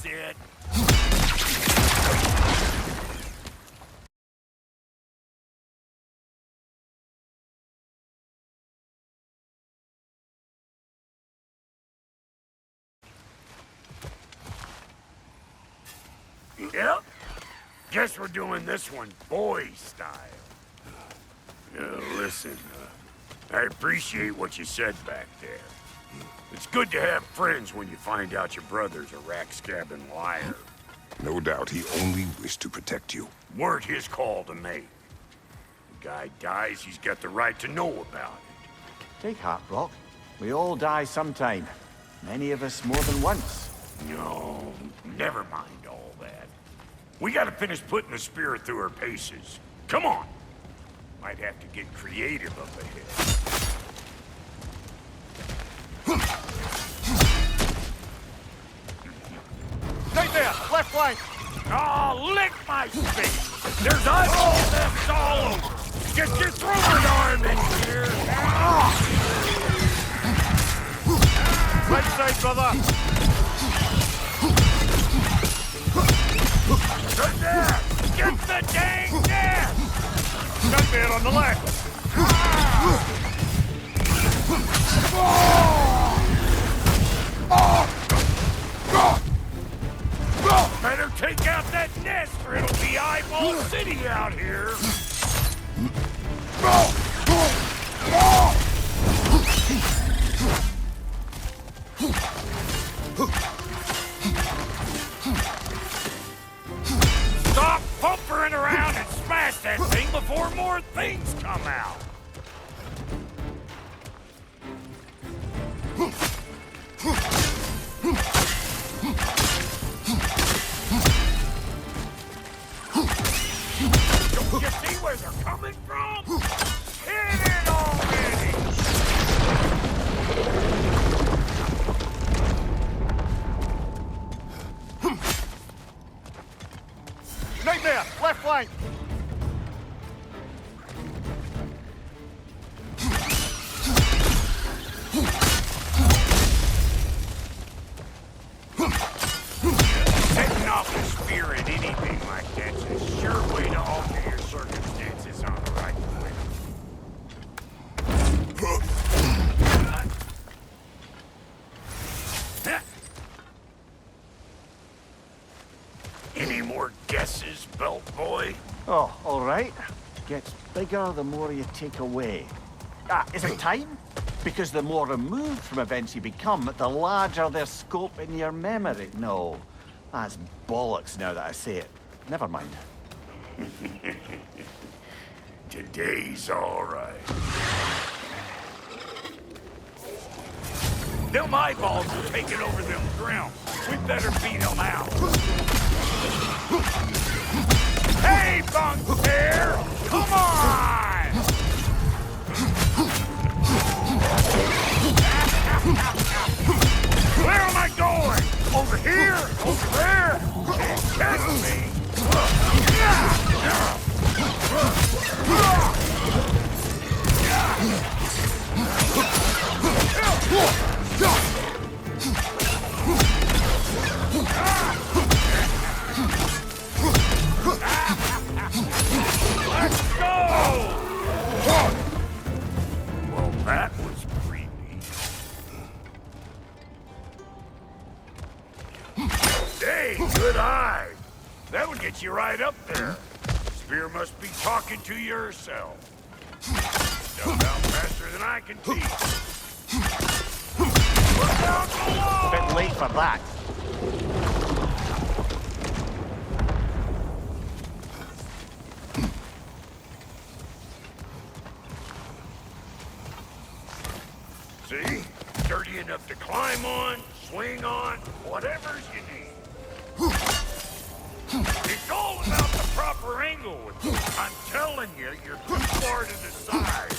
That's it. Yep. Guess we're doing this one boy style. Listen, I appreciate what you said back there. It's good to have friends when you find out your brother's a rack-scabbing liar. No doubt he only wished to protect you. Weren't his call to make. The guy dies, he's got the right to know about it. Take heart, Brock. We all die sometime. Many of us more than once. No, never mind all that. We gotta finish putting the spirit through her paces. Come on! Might have to get creative up ahead. Right there! Left flank! Oh, lick my face! There's eyeball nests all over! Get your throwing arm in here! Right side, brother! Good there! Get the dang gas! Gunbear on the left! Better take out that nest or it'll be Eyeball City out here! Stop pumpering around and smash that thing before more things come out! Don't you see where they're coming from? Hit it already! Nightmare! Left flank! Setting off a spear at anything like that's a sure way to alter your circumstances on the right way. Any more guesses, belt boy? Oh, all right. Gets bigger the more you take away. Ah, is it time? Because the more removed from events you become, the larger their scope in your memory. No, that's bollocks now that I say it. Never mind. Today's all right. Them eyeballs are taking over them grounds. We better beat them out. Hey, Bunk-Bear! Come on! Where am I going? Over here? Over there? Can't catch me. Let's go! Well, that was creepy. Hey, good eye. That would get you right up there. Spear must be talking to you herself. Jump out faster than I can teach. Look out below! Bit late for that. See? Sturdy enough to climb on, swing on, whatever's you need. It's all about the proper angle with this. I'm telling you, you're too far to the side.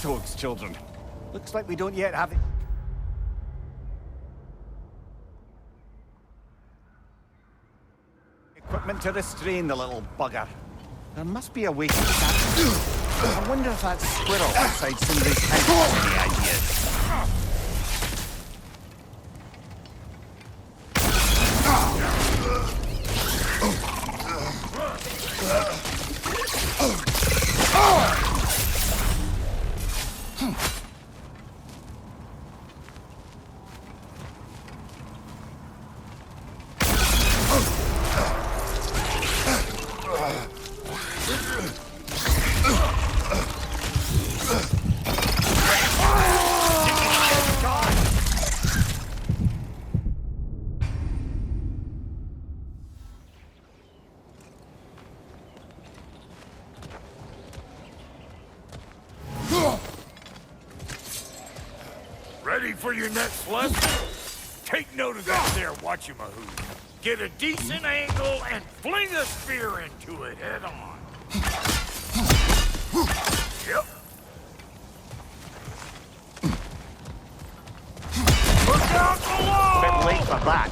Battletoads, children. Looks like we don't yet have the equipment to restrain the little bugger. There must be a way to catch him. I wonder if that squirrel outside somebody's house has any ideas. Ready for your next lesson? Take note of that there, Watchamahood. Get a decent angle and fling a spear into it head on. Yep. Look out below! Bit late for that.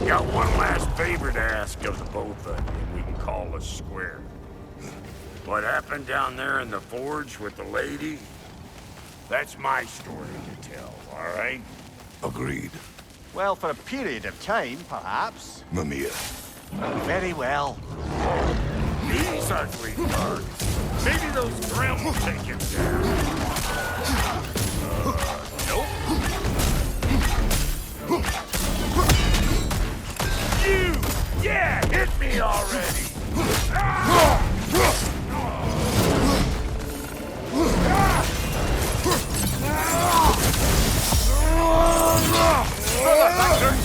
Got one last favor to ask of the both of you, and we can call us square. What happened down there in the forge with the lady? That's my story to tell, all right? Agreed. Well, for a period of time, perhaps. Mimir. Very well. These ugly bugs. Maybe those Grim will take him down. Nope. You! Yeah, hit me already!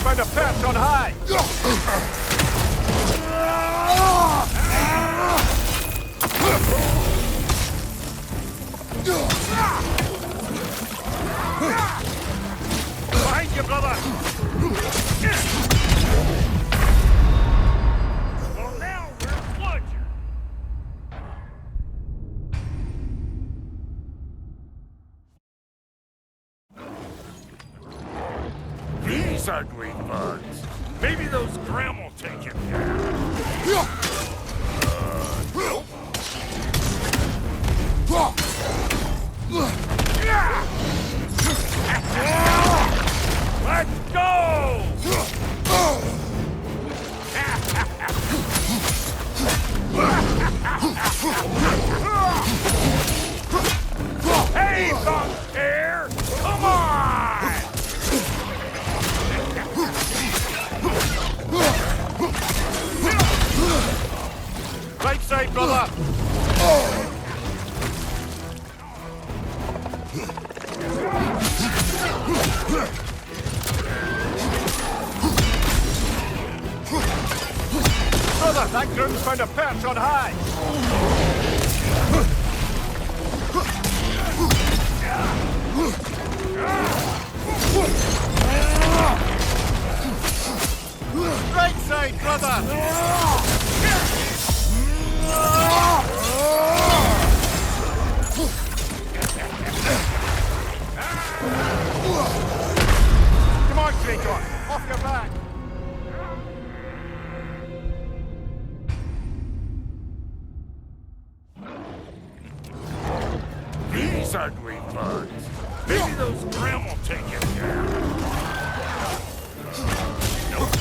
Find a perch on high! Behind you, brother! Well, now we're bludgeoned. These ugly bugs. Maybe those Grim will take him down. Nope. Let's go! Hey, Bunktail! Come on! Right side, brother! Brother, that groom's found a perch on high! Right side, brother! Come on, Kratos! Off your back! These ugly bugs. Maybe those Grim will take him down. Nope.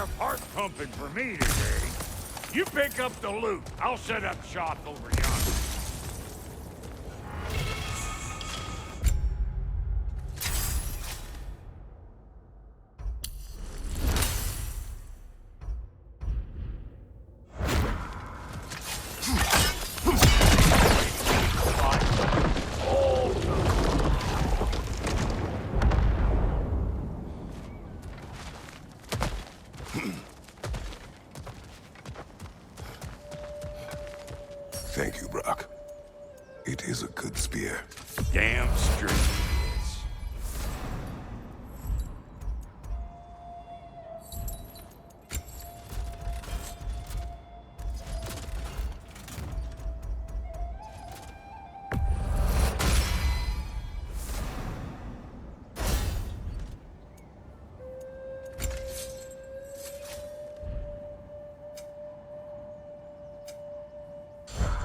enough heart pumping for me today. You pick up the loot. I'll set up shop over yonder. Thank you, Brock. It is a good spear. Damn straight it is.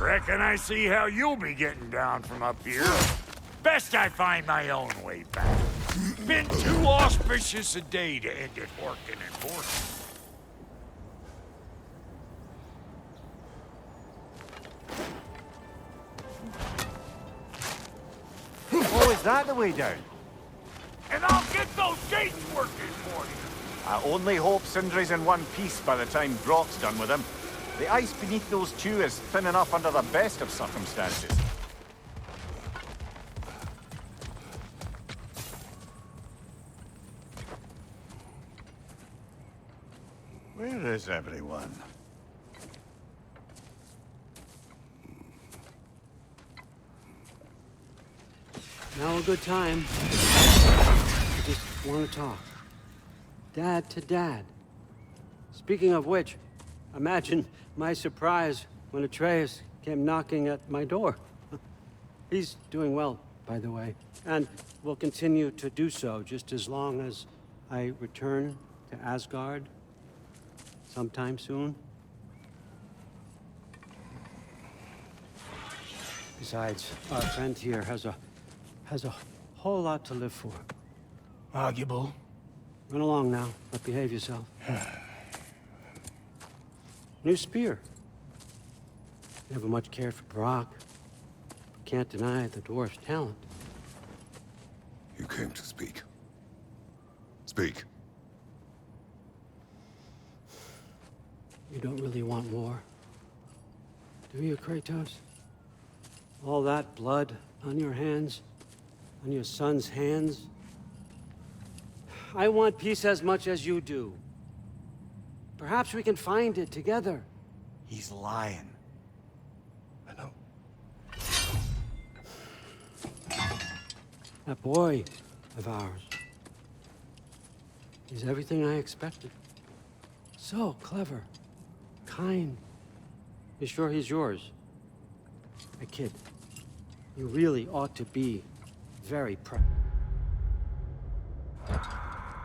Reckon I see how you'll be getting down from up here. Best I find my own way back. Been too auspicious a day to end it working and forcing. Oh, is that the way down? And I'll get those gates working for you. I only hope Sindri's in one piece by the time Brock's done with him. The ice beneath those two is thin enough under the best of circumstances. Where is everyone? Now a good time. I just want to talk. Dad to Dad. Speaking of which, imagine my surprise when Atreus came knocking at my door. He's doing well, by the way, and will continue to do so just as long as I return to Asgard sometime soon. Besides, our friend here has a whole lot to live for. Arguable. Run along now, but behave yourself. New spear. Never much cared for Brock. Can't deny the dwarf's talent. You came to speak. Speak. You don't really want war, do you, Kratos? All that blood on your hands, on your son's hands. I want peace as much as you do. Perhaps we can find it together. He's lying. I know. That boy of ours. He's everything I expected. So clever, kind. You sure he's yours? A kid. You really ought to be very proud.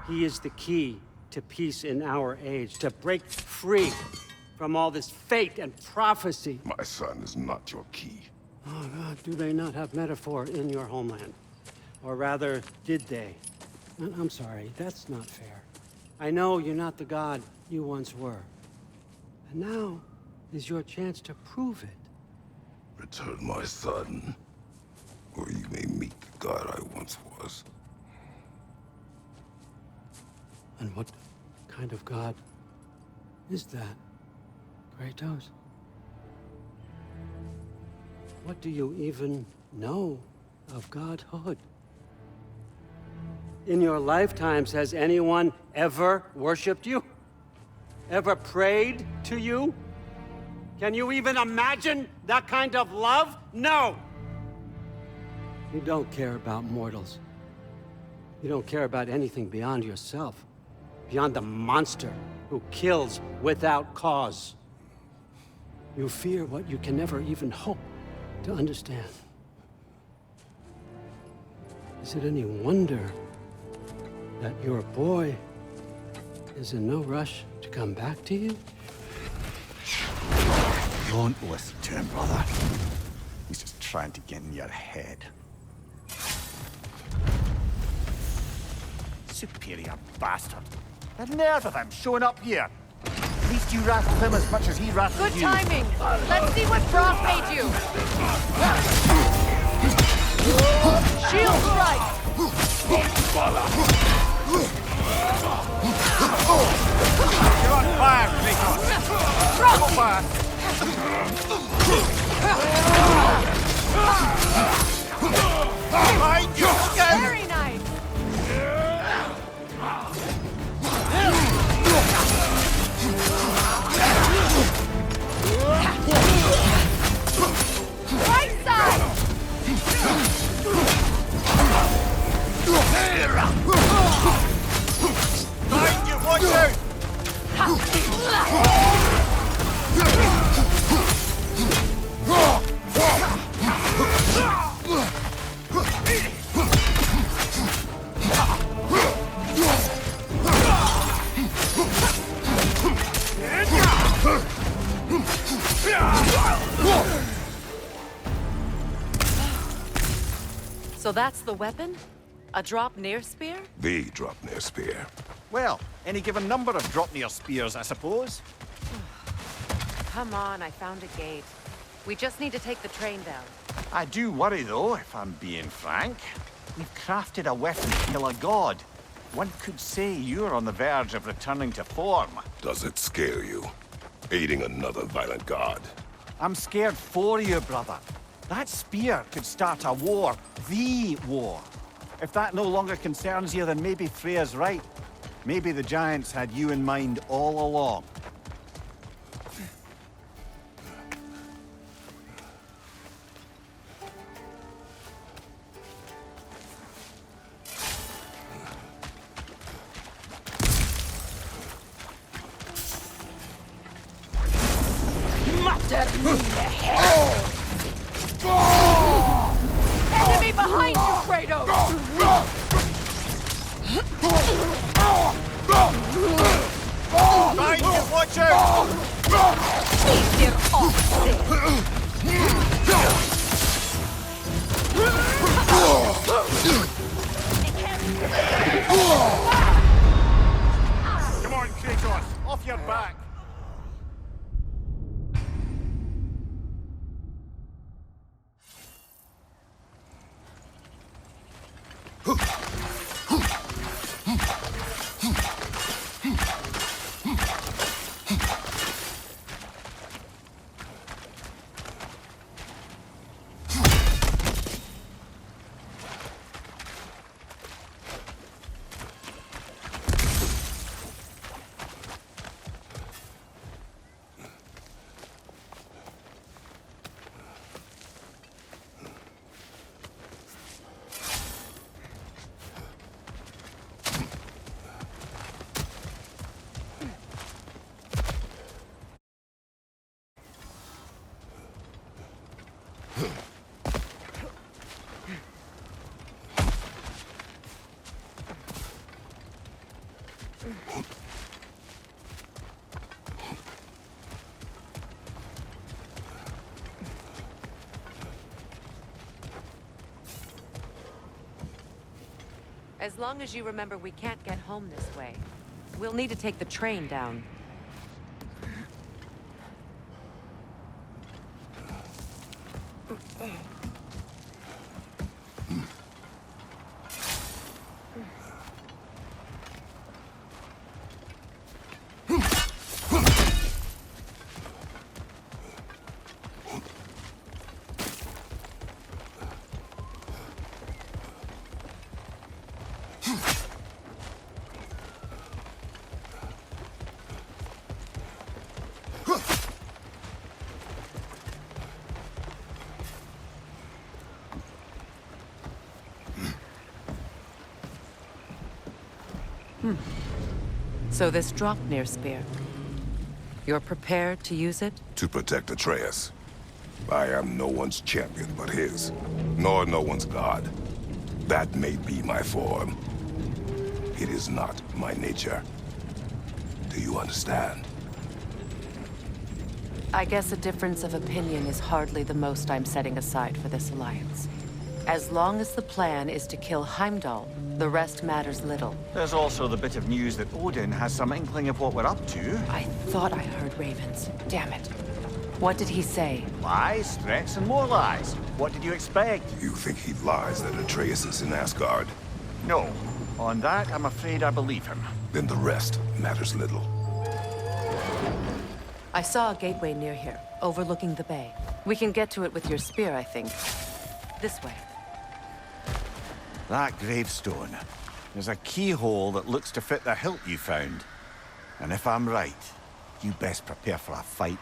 He is the key to peace in our age, to break free from all this fate and prophecy. My son is not your key. Oh, God, do they not have metaphor in your homeland? Or rather, did they? I'm sorry, that's not fair. I know you're not the god you once were. And now is your chance to prove it. Return my son, or you may meet the god I once was. And what kind of god is that, Kratos? What do you even know of godhood? In your lifetimes, has anyone ever worshipped you? Ever prayed to you? Can you even imagine that kind of love? No! You don't care about mortals. You don't care about anything beyond yourself. Beyond the monster who kills without cause. You fear what you can never even hope to understand. Is it any wonder that your boy is in no rush to come back to you? Don't listen to him, brother. He's just trying to get in your head. Superior bastard. The nerve of him showing up here. At least you rattled him as much as he rattled Good you. timing. Let's see what Brock made you. Shield strike. You're on fire, Kratos. Trouble fire. Behind you, look out! Very nice. Right side. Behind you, watch out! So that's the weapon? A drop near spear? The Dropnir spear. Well, any given number of Dropnir spears, I suppose. Come on, I found a gate. We just need to take the train down. I do worry, though, if I'm being frank. We've crafted a weapon to kill a god. One could say you're on the verge of returning to form. Does it scare you? Aiding another violent god? I'm scared for you, brother. That spear could start a war. The war. If that no longer concerns you, then maybe Freya's right. Maybe the Giants had you in mind all along. Enemy behind you, Kratos! Behind you, watch out! Get off there! Come on, Kratos, off your back! As long as you remember we can't get home this way. We'll need to take the train down. So this Dropnir spear. You're prepared to use it? To protect Atreus. I am no one's champion but his, nor no one's god. That may be my form. It is not my nature. Do you understand? I guess a difference of opinion is hardly the most I'm setting aside for this alliance. As long as the plan is to kill Heimdall, the rest matters little. There's also the bit of news that Odin has some inkling of what we're up to. I thought I heard ravens. Damn it. What did he say? Lies, threats, and more lies. What did you expect? You think he lies that Atreus is in Asgard? No. On that, I'm afraid I believe him. Then the rest matters little. I saw a gateway near here, overlooking the bay. We can get to it with your spear, I think. This way. That gravestone. There's a keyhole that looks to fit the hilt you found. And if I'm right, you best prepare for a fight.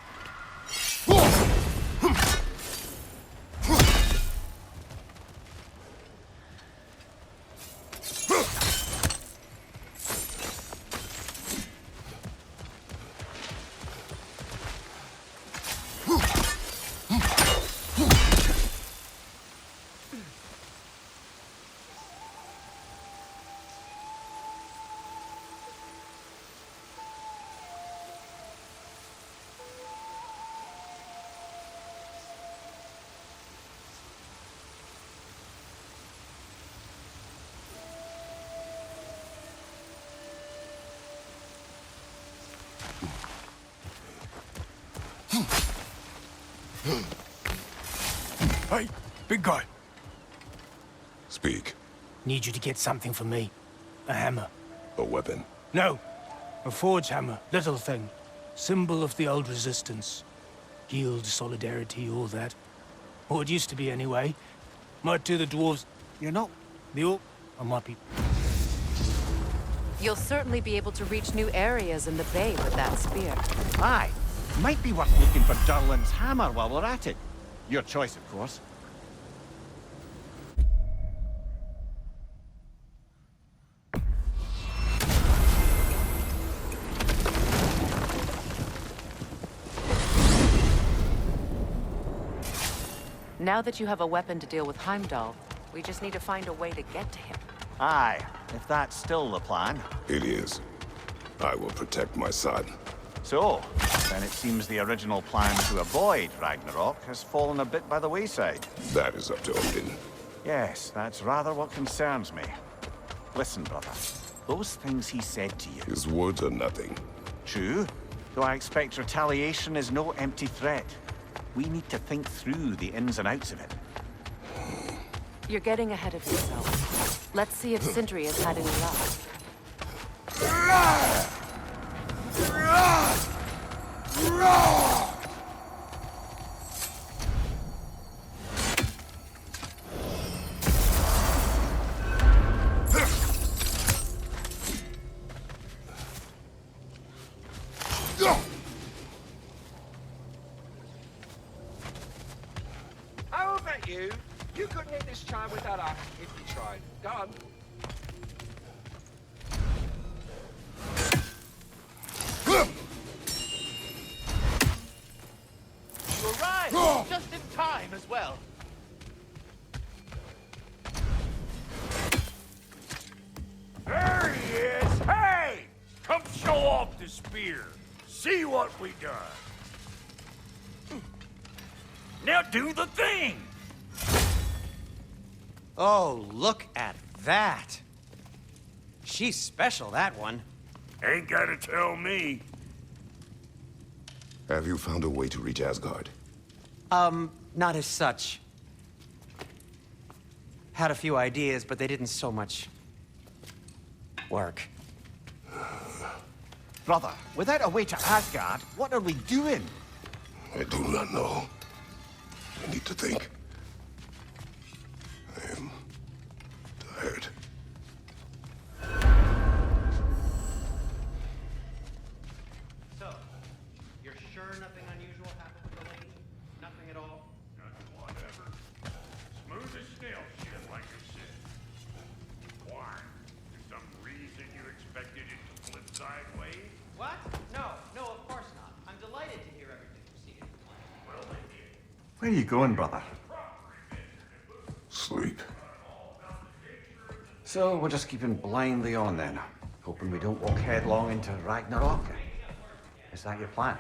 Hey, big guy. Speak. Need you to get something for me. A hammer. A weapon. No. A forge hammer. Little thing. Symbol of the old resistance. Guild, solidarity, all that. Or it used to be anyway. Might do the dwarves. You're not... The orc. I might be... You'll certainly be able to reach new areas in the bay with that spear. Aye. Might be worth looking for Durlin's hammer while we're at it. Your choice, of course. Now that you have a weapon to deal with Heimdall, we just need to find a way to get to him. Aye, if that's still the plan. It is. I will protect my son. So, then it seems the original plan to avoid Ragnarok has fallen a bit by the wayside. That is up to Odin. Yes, that's rather what concerns me. Listen, brother. Those things he said to you. His words are nothing. True, though I expect retaliation is no empty threat. We need to think through the ins and outs of it. You're getting ahead of yourself. Let's see if Sindri has had any luck. I'll bet you couldn't hit this chime with that axe if you tried. Go on. You arrived just in time as well. There he is! Hey! Come show off the spear. See what we done. Now do the thing! Oh, look at that. She's special, that one. Ain't gotta tell me. Have you found a way to reach Asgard? Not as such. Had a few ideas, but they didn't so much work. Brother, without a way to Asgard, what are we doing? I do not know. I need to think. I am tired. So, you're sure nothing unusual happened with the lady? Nothing at all? Whatever. Smooth as snail shit, like I said. Why? For some reason you expected it to flip sideways? What? No, of course not. I'm delighted to hear everything proceeded to plan. Well, they did. Where are you going, brother? Sleep. So we're just keeping blindly on then, hoping we don't walk headlong into Ragnarok. Is that your plan?